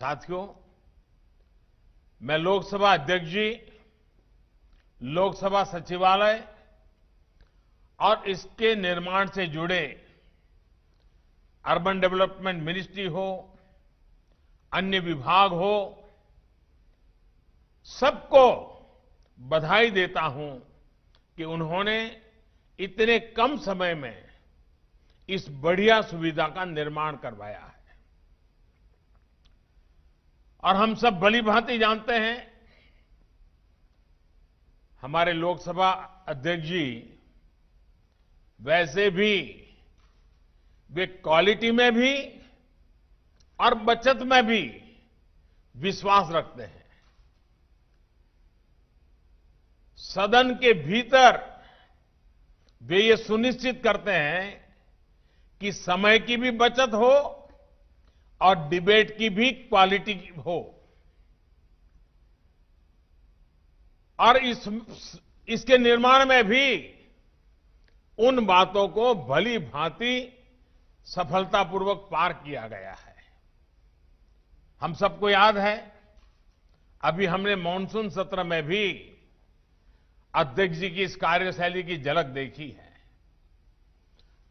साथियों, मैं लोकसभा अध्यक्ष जी, लोकसभा सचिवालय और इसके निर्माण से जुड़े अर्बन डेवलपमेंट मिनिस्ट्री हो, अन्य विभाग हो, सबको बधाई देता हूं कि उन्होंने इतने कम समय में इस बढ़िया सुविधा का निर्माण करवाया है। और हम सब भली-भांति जानते हैं, हमारे लोकसभा अध्यक्ष जी वैसे भी वे क्वालिटी में भी और बचत में भी विश्वास रखते हैं। सदन के भीतर वे ये सुनिश्चित करते हैं कि समय की भी बचत हो और डिबेट की भी क्वालिटी हो। और इसके निर्माण में भी उन बातों को भली भांति सफलतापूर्वक पार किया गया है। हम सबको याद है, अभी हमने मानसून सत्र में भी अध्यक्ष जी की इस कार्यशैली की झलक देखी है।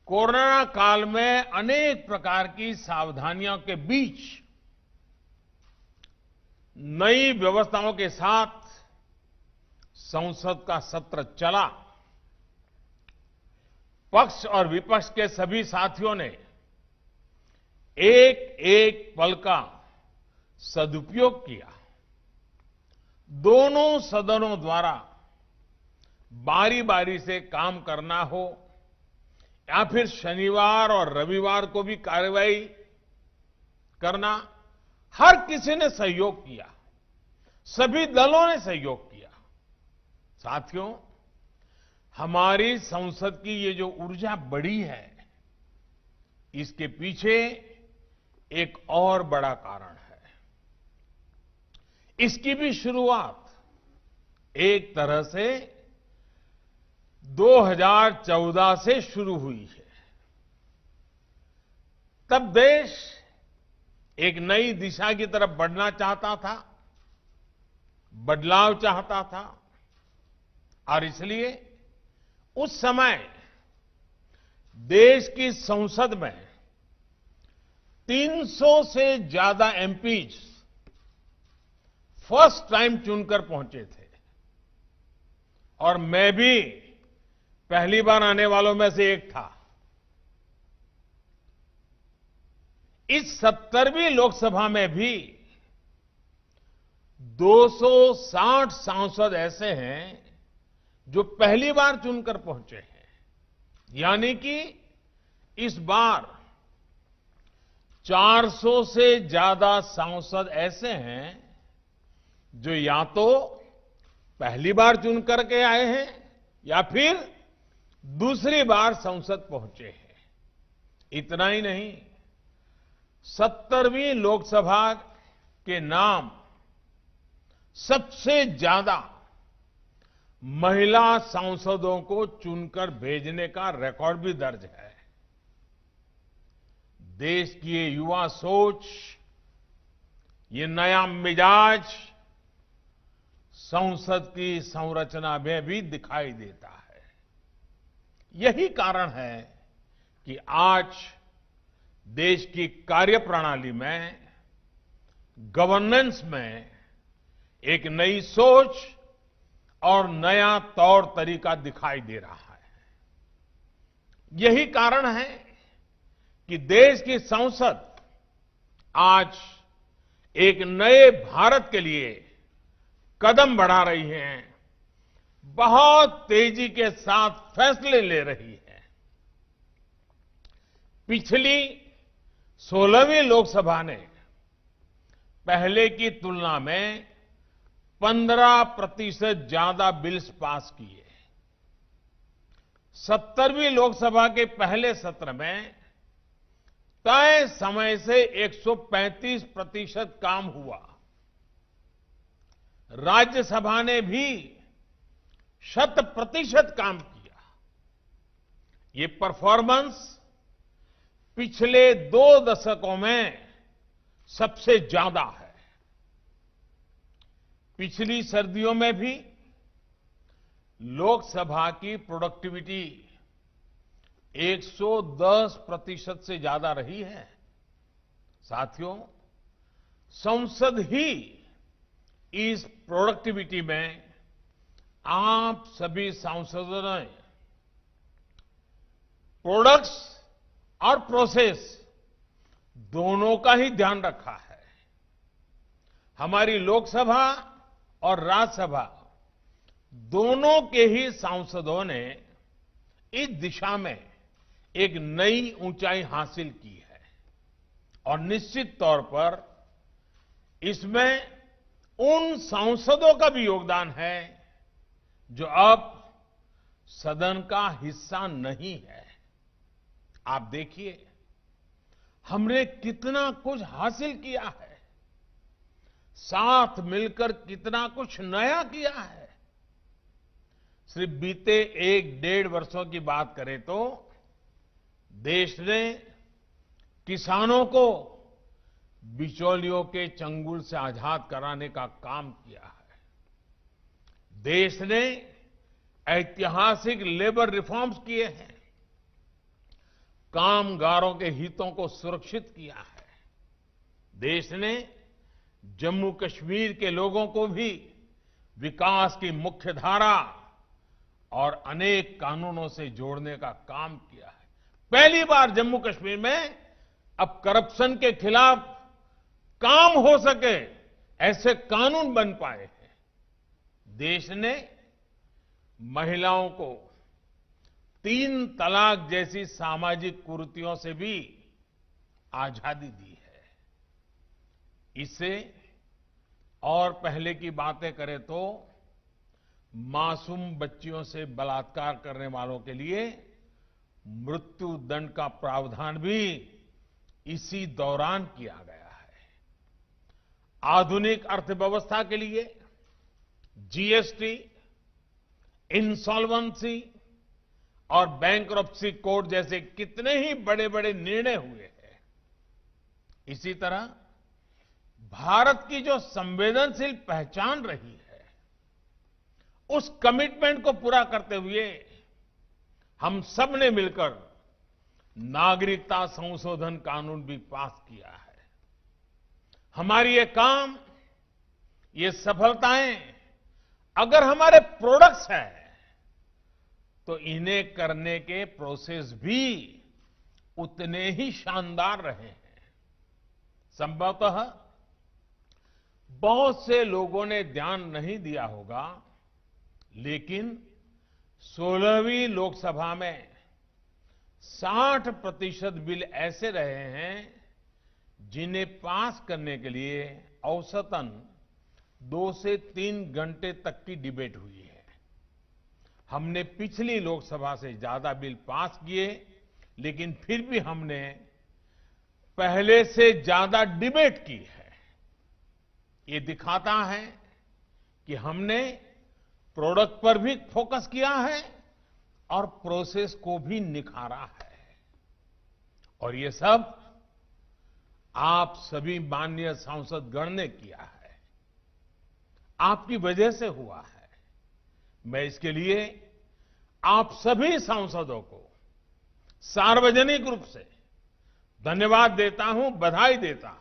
कोरोना काल में अनेक प्रकार की सावधानियों के बीच नई व्यवस्थाओं के साथ संसद का सत्र चला। पक्ष और विपक्ष के सभी साथियों ने एक एक पल का सदुपयोग किया। दोनों सदनों द्वारा बारी बारी से काम करना हो या फिर शनिवार और रविवार को भी कार्यवाही करना, हर किसी ने सहयोग किया, सभी दलों ने सहयोग किया। साथियों, हमारी संसद की ये जो ऊर्जा बढ़ी है, इसके पीछे एक और बड़ा कारण है। इसकी भी शुरुआत एक तरह से 2014 से शुरू हुई है। तब देश एक नई दिशा की तरफ बढ़ना चाहता था, बदलाव चाहता था, और इसलिए उस समय देश की संसद में 300 से ज्यादा एमपीज फर्स्ट टाइम चुनकर पहुंचे थे। और मैं भी पहली बार आने वालों में से एक था। इस 70वीं लोकसभा में भी 260 सांसद ऐसे हैं जो पहली बार चुनकर पहुंचे हैं। यानी कि इस बार 400 से ज्यादा सांसद ऐसे हैं जो या तो पहली बार चुन करके आए हैं या फिर दूसरी बार संसद पहुंचे हैं। इतना ही नहीं, 70वीं लोकसभा के नाम सबसे ज्यादा महिला सांसदों को चुनकर भेजने का रिकॉर्ड भी दर्ज है। देश की ये युवा सोच, ये नया मिजाज संसद की संरचना में भी दिखाई देता है। यही कारण है कि आज देश की कार्यप्रणाली में, गवर्नेंस में एक नई सोच और नया तौर तरीका दिखाई दे रहा है। यही कारण है कि देश की संसद आज एक नए भारत के लिए कदम बढ़ा रही है, बहुत तेजी के साथ फैसले ले रही है। पिछली 16वीं लोकसभा ने पहले की तुलना में 15% ज्यादा बिल्स पास किए। 70वीं लोकसभा के पहले सत्र में तय समय से 135% काम हुआ। राज्यसभा ने भी 100% काम किया। ये परफॉर्मेंस पिछले 2 दशकों में सबसे ज्यादा है। पिछली सर्दियों में भी लोकसभा की प्रोडक्टिविटी 110% से ज्यादा रही है। साथियों, संसद ही इस प्रोडक्टिविटी में आप सभी सांसदों ने प्रोडक्ट्स और प्रोसेस दोनों का ही ध्यान रखा है। हमारी लोकसभा और राज्यसभा दोनों के ही सांसदों ने इस दिशा में एक नई ऊंचाई हासिल की है और निश्चित तौर पर इसमें उन सांसदों का भी योगदान है जो अब सदन का हिस्सा नहीं है। आप देखिए, हमने कितना कुछ हासिल किया है, साथ मिलकर कितना कुछ नया किया है। सिर्फ बीते 1-1.5 वर्षों की बात करें तो देश ने किसानों को बिचौलियों के चंगुल से आजाद कराने का काम किया है। देश ने ऐतिहासिक लेबर रिफॉर्म्स किए हैं, कामगारों के हितों को सुरक्षित किया है। देश ने जम्मू कश्मीर के लोगों को भी विकास की मुख्य धारा और अनेक कानूनों से जोड़ने का काम किया है। पहली बार जम्मू कश्मीर में अब करप्शन के खिलाफ काम हो सके ऐसे कानून बन पाए हैं। देश ने महिलाओं को 3 तलाक जैसी सामाजिक कुरीतियों से भी आजादी दी है। इससे और पहले की बातें करें तो मासूम बच्चियों से बलात्कार करने वालों के लिए मृत्यु दंड का प्रावधान भी इसी दौरान किया गया है। आधुनिक अर्थव्यवस्था के लिए जीएसटी, इंसॉल्वेंसी और बैंक्रप्सी कोड जैसे कितने ही बड़े बड़े निर्णय हुए हैं। इसी तरह भारत की जो संवेदनशील पहचान रही है, उस कमिटमेंट को पूरा करते हुए हम सब ने मिलकर नागरिकता संशोधन कानून भी पास किया है। हमारी ये काम, ये सफलताएं अगर हमारे प्रोडक्ट्स हैं तो इन्हें करने के प्रोसेस भी उतने ही शानदार रहे हैं। संभवतः बहुत से लोगों ने ध्यान नहीं दिया होगा, लेकिन 16वीं लोकसभा में 60% बिल ऐसे रहे हैं जिन्हें पास करने के लिए औसतन 2 से 3 घंटे तक की डिबेट हुई है। हमने पिछली लोकसभा से ज्यादा बिल पास किए, लेकिन फिर भी हमने पहले से ज्यादा डिबेट की है। ये दिखाता है कि हमने प्रोडक्ट पर भी फोकस किया है और प्रोसेस को भी निखारा है। और ये सब आप सभी माननीय सांसदगण ने किया है, आपकी वजह से हुआ है। मैं इसके लिए आप सभी सांसदों को सार्वजनिक रूप से धन्यवाद देता हूं, बधाई देता हूं।